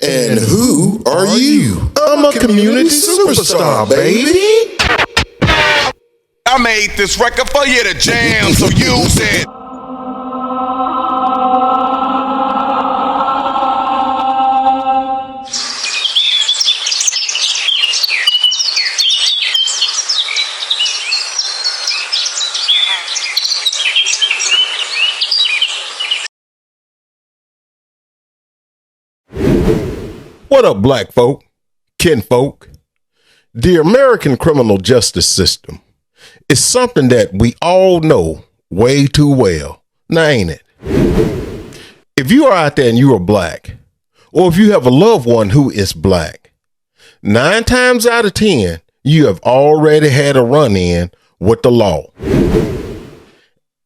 And who are you? I'm a community superstar, baby. I made this record for you to jam, so use it. What up, black folk, kinfolk? The American criminal justice system is something that we all know way too well. Now, ain't it? If you are out there and you are black, or if you have a loved one who is black, 9 times out of 10, you have already had a run-in with the law.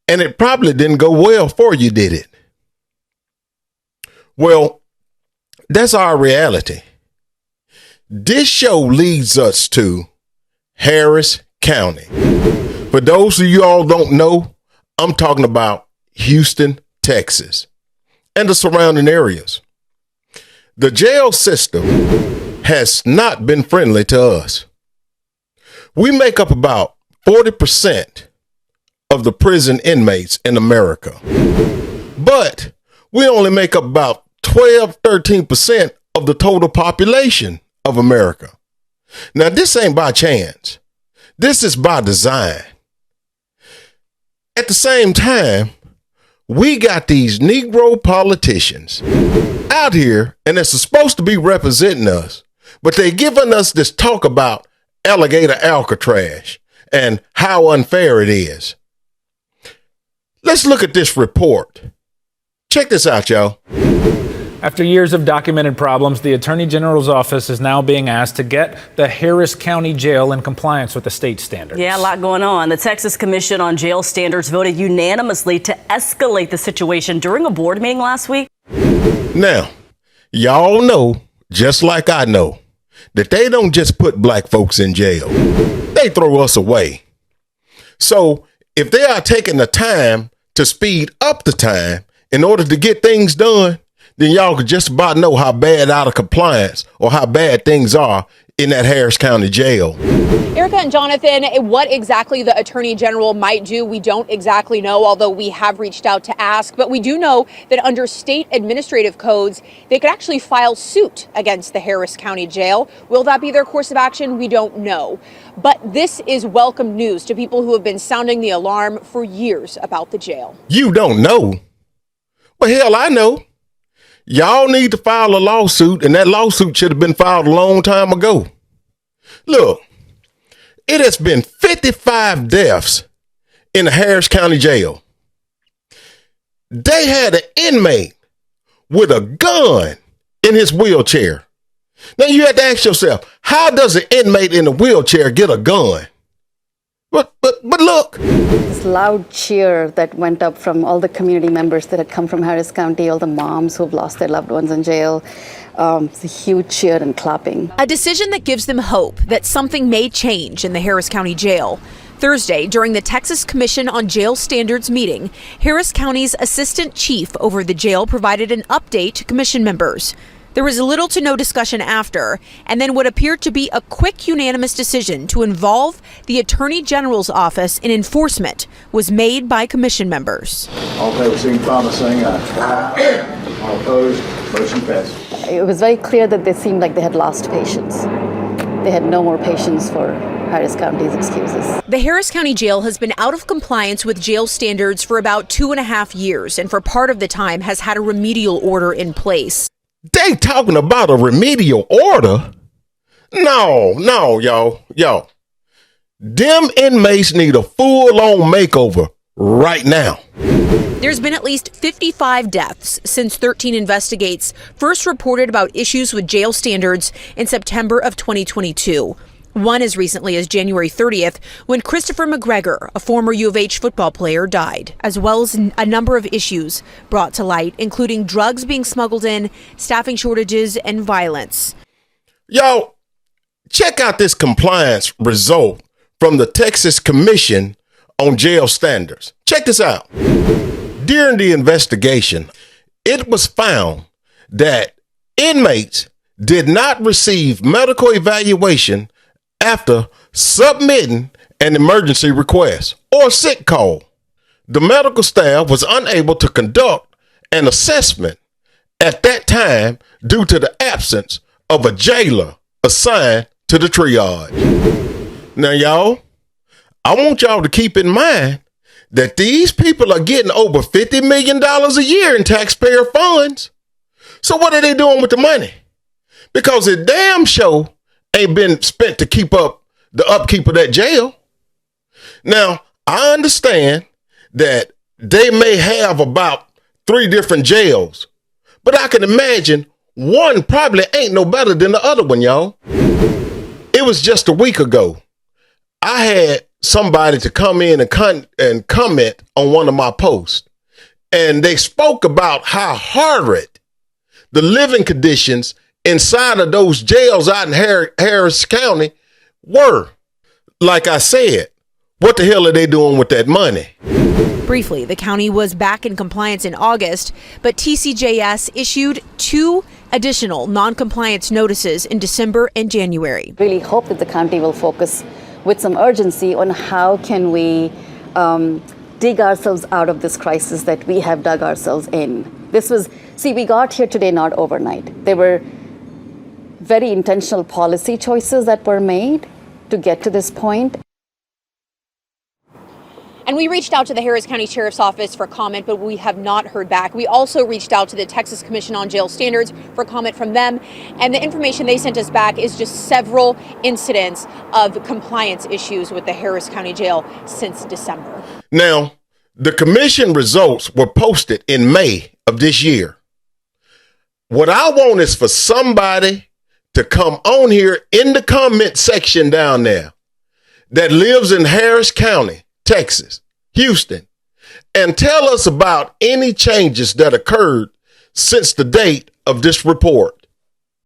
And it probably didn't go well for you, did it? Well, that's our reality. This show leads us to Harris County. For those of you all don't know, I'm talking about Houston, Texas, and the surrounding areas. The jail system has not been friendly to us. We make up about 40% of the prison inmates in America, but we only make up about 13% of the total population of America. Now, this ain't by chance. This is by design. At the same time, we got these Negro politicians out here, and they're supposed to be representing us, but they're giving us this talk about Alligator Alcatraz and how unfair it is. Let's look at this report. Check this out, y'all. After years of documented problems, the Attorney General's office is now being asked to get the Harris County Jail in compliance with the state standards. Yeah, a lot going on. The Texas Commission on Jail Standards voted unanimously to escalate the situation during a board meeting last week. Now, y'all know, just like I know, that they don't just put black folks in jail. They throw us away. So if they are taking the time to speed up the time in order to get things done, then y'all could just about know how bad out of compliance or how bad things are in that Harris County jail. Erica and Jonathan, what exactly the Attorney General might do, we don't exactly know, although we have reached out to ask. But we do know that under state administrative codes, they could actually file suit against the Harris County Jail. Will that be their course of action? We don't know. But this is welcome news to people who have been sounding the alarm for years about the jail. You don't know? Well, hell, I know. Y'all need to file a lawsuit, and that lawsuit should have been filed a long time ago. Look, it has been 55 deaths in the Harris County Jail. They had an inmate with a gun in his wheelchair. Now you have to ask yourself, how does an inmate in a wheelchair get a gun? But look. This loud cheer that went up from all the community members that had come from Harris County, all the moms who've lost their loved ones in jail. It's a huge cheer and clapping. A decision that gives them hope that something may change in the Harris County Jail. Thursday, during the Texas Commission on Jail Standards meeting, Harris County's assistant chief over the jail provided an update to commission members. There was little to no discussion after, and then what appeared to be a quick unanimous decision to involve the Attorney General's office in enforcement was made by commission members. All in favor, signify by saying aye. All opposed, motion passes. It was very clear that they seemed like they had lost patience. They had no more patience for Harris County's excuses. The Harris County Jail has been out of compliance with jail standards for about 2.5 years, and for part of the time has had a remedial order in place. They talking about a remedial order? No, y'all. Them inmates need a full-on makeover right now. There's been at least 55 deaths since 13 investigates first reported about issues with jail standards in September of 2022. One as recently as January 30th, when Christopher McGregor, a former U of H football player, died, as well as a number of issues brought to light, including drugs being smuggled in, staffing shortages, and violence. Y'all, check out this compliance result from the Texas Commission on Jail Standards. Check this out. During the investigation, it was found that inmates did not receive medical evaluation after submitting an emergency request or sick call. The medical staff was unable to conduct an assessment at that time due to the absence of a jailer assigned to the triage. Now, y'all, I want y'all to keep in mind that these people are getting over $50 million a year in taxpayer funds. So what are they doing with the money? Because it damn sure ain't been spent to keep up the upkeep of that jail. Now, I understand that they may have about 3 different jails, but I can imagine one probably ain't no better than the other one, y'all. It was just a week ago. I had somebody to come in and comment on one of my posts, and they spoke about how horrid the living conditions inside of those jails out in Harris County were. Like I said, what the hell are they doing with that money? Briefly, the county was back in compliance in August, but TCJS issued 2 additional non-compliance notices in December and January. Really hope that the county will focus with some urgency on how can we dig ourselves out of this crisis that we have dug ourselves in. We got here today not overnight. There were very intentional policy choices that were made to get to this point. And we reached out to the Harris County Sheriff's Office for comment, but we have not heard back. We also reached out to the Texas Commission on Jail Standards for comment from them. And the information they sent us back is just several incidents of compliance issues with the Harris County Jail since December. Now, the commission results were posted in May of this year. What I want is for somebody to come on here in the comment section down there that lives in Harris County, Texas, Houston, and tell us about any changes that occurred since the date of this report.